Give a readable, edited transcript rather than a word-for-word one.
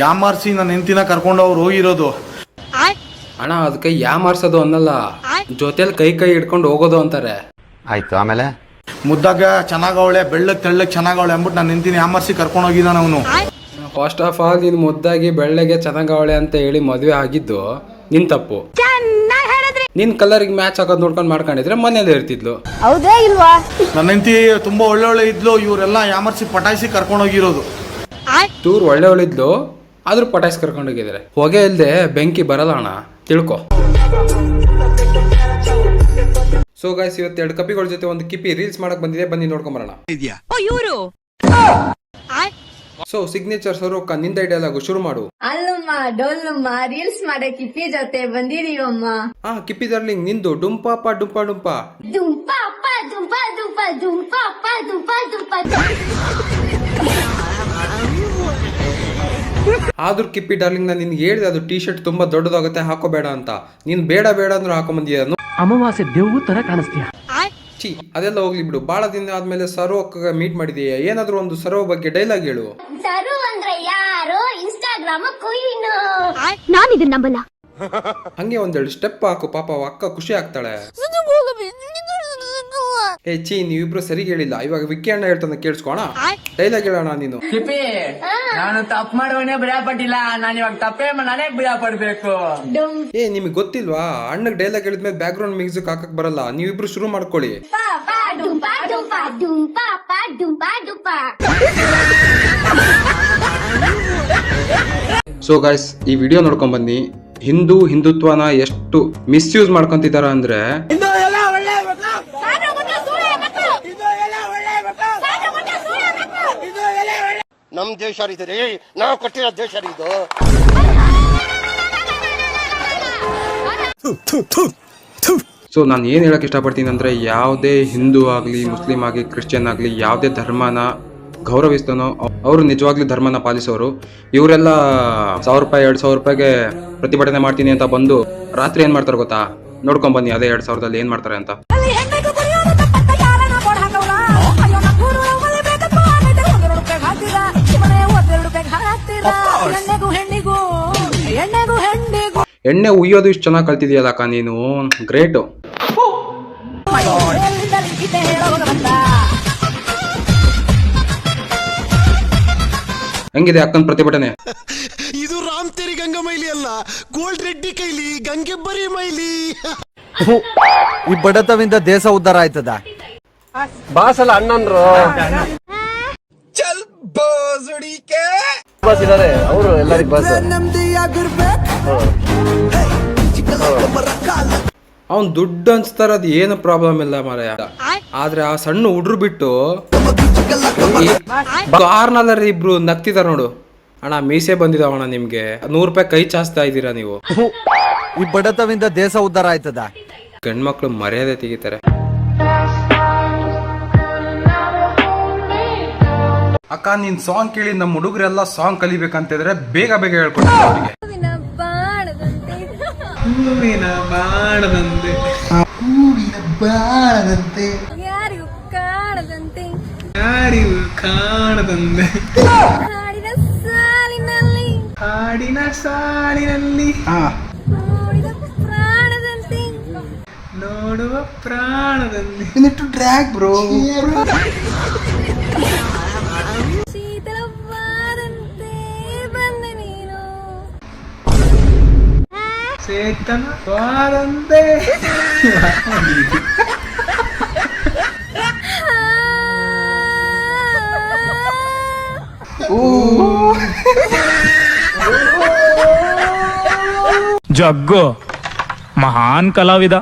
ಯಾಮಾರ್ಸಿ ನನ್ನ ಹೆಂಡತಿನ ಕರ್ಕೊಂಡು ಅವ್ರು ಹೋಗಿರೋದು. ಅಣ್ಣ ಅದಕ್ಕೆ ಯಾಮಾರ್ಸೋದು ಅನ್ನಲ್ಲ, ಜೊತೆಲಿ ಕೈ ಕೈ ಹಿಡ್ಕೊಂಡು ಹೋಗೋದು ಅಂತಾರೆ. ಆಯ್ತು, ಆಮೇಲೆ ಮುದ್ದಾಗ ಚೆನ್ನಾಗವಳೆ, ಬೆಳ್ಳಗ್ ತೆಳ್ಳಗ್ ಚೆನ್ನಾಗವಳೆ ಅಂದ್ಬಿಟ್ಟು ನನ್ನ ಹೆಂಡತಿನ ಯಾಮಾರ್ಸಿ ಕರ್ಕೊಂಡು ಹೋಗಿದ್ದಾನ ಅವನು. ಫಸ್ಟ್ ಆಫ್ ಆಲ್ ನೀನು ಮುದ್ದಾಗಿ ಬೆಳ್ಳಗೆ ಚೆನ್ನಾಗವಳೆ ಅಂತ ಹೇಳಿ ಮದುವೆ ಆಗಿದ್ದು ನಿನ್ ತಪ್ಪು. ನಿನ್ ಕಲರ್ಗೆ ಮ್ಯಾಚ್ ಹಾಕೋದು ನೋಡ್ಕೊಂಡು ಮಾಡ್ಕೊಂಡಿದ್ರೆ ಮನೇಲಿ ಇರ್ತಿದ್ಲು. ಹೌದೇ ಇಲ್ವಾ? ನನ್ನ ಹೆಂಡತಿ ತುಂಬಾ ಒಳ್ಳೆ ಇದ್ಲು, ಇವರೆಲ್ಲ ಯಾಮಾರ್ಸಿ ಪಟಾಯಿಸಿ ಕರ್ಕೊಂಡು ಹೋಗಿರೋದು. ಟೂರ್ ಒಳ್ಳೆವಳಿದ್ಲು, ಆದ್ರೂ ಪಟಾಯಿಸಿ ಕರ್ಕೊಂಡು ಹೋಗಿದ್ದಾರೆ. ಹೊಗೆ ಇಲ್ಲದೆ ಬೆಂಕಿ ಬರಲ್ಲ ಅಣ್ಣ, ತಿಳ್ಕೊ. ಸೊ ಗೈಸ್, ಇವತ್ತು 2 ಕಪಿಗಳ ಜೊತೆ ಒಂದು ಕಿಪಿ ರೀಲ್ಸ್ ಮಾಡಕ್ ಬಂದಿದೆ, ಬನ್ನಿ ನೋಡ್ಕೊಂಬರೋಣ. ಸೊ ಸಿಗ್ನೇಚರ್ ಸ್ವರೂಪ, ನಿಂದ ಡೈಲಾಗು ಶುರು ಮಾಡು. ಅಲ್ಲಮ್ಮ ಡೊಲ್ಲಮ್ಮ ರೀಲ್ಸ್ ಮಾಡೋ ಕಿಪ್ಪಿ ಜೊತೆ ಬಂದಿದೀವಮ್ಮ. ಕಿಪ್ಪಿ ಡಾರ್ಲಿಂಗ್, ನಿಂದು ಡುಂಪಾಪ ಡುಂಪಾ ಡುಂಪಾ ದುಂಪಾ ಅಪ್ಪ ದುಂಪಾ ದುಂಪಾ ದುಂಪಾ ಅಪ್ಪ ದುಂಪಾ ದುಂಪಾ. ಆದ್ರೂ ಕಿಪ್ಪಿ ಡಾರ್ಲಿಂಗ್, ನಾನು ನಿನ್ಗೆ ಹೇಳಿದೆ ಅದು ಟೀ ಶರ್ಟ್ ತುಂಬಾ ದೊಡ್ಡದಾಗುತ್ತೆ, ಹಾಕೋಬೇಡ ಅಂತ. ನೀನ್ ಬೇಡ ಬೇಡ ಅಂದ್ರೂ ಹಾಕೊಂಬಂದಿಯ. ಅಮಾವಾಸ್ಯೆ ದೇವು ತರ ಕಾಣಿಸ್ತೀಯ. ಚಿ, ಅದೆಲ್ಲ ಹೋಗ್ಲಿ ಬಿಡು. ಬಹಳ ದಿನ ಆದ್ಮೇಲೆ ಸರೋಕ್ಕ ಮೀಟ್ ಮಾಡಿದೀಯ, ಏನಾದ್ರೂ ಒಂದು ಸರೋ ಬಗ್ಗೆ ಡೈಲಾಗ್ ಹೇಳು. ಸರು ಅಂದ್ರೆ ಯಾರು? Instagram queen. ನಾನು ಇದನ್ನ ನಂಬಲ್ಲ. ಹಂಗೆ ಒಂದೆರಡು ಸ್ಟೆಪ್ ಹಾಕು, ಪಾಪ ಅಕ್ಕ ಖುಷಿ ಆಗ್ತಾಳೆ. ಚಿ, ನೀವಿಬ್ರು ಸರಿ ಹೇಳಿಲ್ಲ. ಇವಾಗ ವಿಕ್ಕಿ ಅಣ್ಣ ಹೇಳ್ತಾನೆ, ಕೇಳಿಸ್ಕೋಣ. ಡೈಲಾಗ್ ಹೇಳೋಣ ನೀನು. ನಾನು ತಪ್ಪು ಮಾಡುವನೇ ಭಯ ಪಟ್ಟಿಲ್ಲ, ನಾನು ಇವಾಗ ತಪ್ಪೇ ನಾನೇ ಭಯ ಪಡ್ಬೇಕು. ನಿಮಗೆ ಗೊತ್ತಿಲ್ವಾ, ಅಣ್ಣಗ್ ಡೈಲಾಗ್ ಹೇಳಿದ್ಮೇಲೆ ಬ್ಯಾಕ್ ಗ್ರೌಂಡ್ ಮ್ಯೂಸಿಕ್ ಹಾಕಕ್ ಬರಲ್ಲ. ನೀವಿಬ್ರು ಶುರು ಮಾಡ್ಕೊಳ್ಳಿ. ಸೊ ಗಾಯ್ಸ್, ಈ ವಿಡಿಯೋ ನೋಡ್ಕೊಂಡ್ ಬನ್ನಿ. ಹಿಂದುತ್ವನ ಎಷ್ಟು ಮಿಸ್ಯೂಸ್ ಮಾಡ್ಕೊಂತಿದಾರ ಅಂದ್ರೆ, ನಮ್ ದೇಶ ರೀ, ನಾವು ಕಟ್ಟಿರೋ ದೇಶ ಇದು. ಸೊ ನಾನು ಏನ್ ಹೇಳಕ್ ಇಷ್ಟಪಡ್ತೀನಿ ಅಂದ್ರೆ, ಯಾವುದೇ ಹಿಂದೂ ಆಗ್ಲಿ, ಮುಸ್ಲಿಂ ಆಗ್ಲಿ, ಕ್ರಿಶ್ಚಿಯನ್ ಆಗ್ಲಿ, ಯಾವುದೇ ಧರ್ಮನ ಗೌರವಿಸ್ತಾನೋ ಅವರು ನಿಜವಾಗ್ಲೂ ಧರ್ಮನ ಪಾಲಿಸೋರು. ಇವರೆಲ್ಲ 1000 ರೂಪಾಯಿ 2000 ರೂಪಾಯಿಗೆ ಪ್ರತಿಭಟನೆ ಮಾಡ್ತೀನಿ ಅಂತ ಬಂದು ರಾತ್ರಿ ಏನ್ ಮಾಡ್ತಾರೆ ಗೊತ್ತಾ? ನೋಡ್ಕೊಂಡ್ ಬನ್ನಿ ಅದೇ 2000ದಲ್ಲಿ ಏನ್ ಮಾಡ್ತಾರೆ ಅಂತ. ಎಣ್ಣೆ ಉಯ್ಯೋದು ಇಷ್ಟು ಚೆನ್ನಾಗಿ ಕಲ್ತಿದ್ಯಲ್ಲ ಅಕ್ಕ, ನೀನು ಗ್ರೇಟ್. ಹೆಂಗಿದೆ ಅಕ್ಕನ ಪ್ರತಿಭಟನೆ? ಇದು ರಾಮತೇರಿ ಗಂಗಾ ಮೈಲಿ ಅಲ್ಲ, ಗೋಲ್ಡ್ ರೆಡ್ಡಿ ಕೈಲಿ ಗಂಗೆಬ್ಬರಿ ಮೈಲಿ. ಈ ಬಡತವಿಂದ ದೇಶ ಉದ್ಧಾರ ಆಯ್ತದ. ಬಾಸಲ್ಲ ಅಣ್ಣನ್ರು ಬಾಸ್ ಇದಾರೆ, ಅವರು ಎಲ್ಲರಿಗೂ ಬಾಸ್. ಅವ್ನ್ ದುಡ್ಡು ಅನ್ಸ್ತಾರ, ಅದು ಏನು ಪ್ರಾಬ್ಲಮ್ ಇಲ್ಲ ಮಾರಾಯ. ಆದ್ರೆ ಆ ಸಣ್ಣ ಹುಡ್ರು ಬಿಟ್ಟು ಕಾರ್ನಲ್ಲರ್ ಇಬ್ರು ನಗ್ತಿದಾರ ನೋಡು. ಅಣ್ಣ ಮೀಸೆ ಬಂದಿದಾವಣ್ಣ ನಿಮ್ಗೆ, 100 ರೂಪಾಯಿ ಕೈ ಚಾಸ್ತಾ ಇದ್ದೀರಾ ನೀವು. ಈ ಬಡತವಿಂದ ದೇಶ ಉದ್ಧಾರ ಆಯ್ತದ. ಗಂಡ್ಮಕ್ಳು ಮರ್ಯಾದೆ ತೆಗಿತಾರೆ. ಅಕ್ಕ, ನೀನ್ ಸಾಂಗ್ ಕೇಳಿ ನಮ್ಮ ಹುಡುಗರೆಲ್ಲ ಸಾಂಗ್ ಕಲಿಬೇಕಂತಿದ್ರೆ ಬೇಗ ಬೇಗ ಹೇಳ್ಕೊಡ್ತೀನಿ ಅವರಿಗೆ. ಹೂವಿನ ಬಾಣದಂತೆ, ಹೂವಿನ ಬಾಣದಂತೆ, ಯಾರಿಗೂ ಕಾಣದಂತೆ, ಯಾರಿಗೂ ಕಾಣದಂತೆ, ಹಾಡಿನ ಸಾಲಿನಲ್ಲಿ, ಹಾಡಿನ ಸಾಲಿನಲ್ಲಿ, ನೋಡಿದ ಪ್ರಾಣದಂತೆ, ನೋಡುವ ಪ್ರಾಣದಂತೆ. ಇನ್ನಿಟ್ಟು ಡ್ರ್ಯಾಗ್ ಬ್ರೋ. ಚೇತನ ವಾರಂದೆ. ಜಗ್ಗು ಮಹಾನ್ ಕಲಾವಿದ.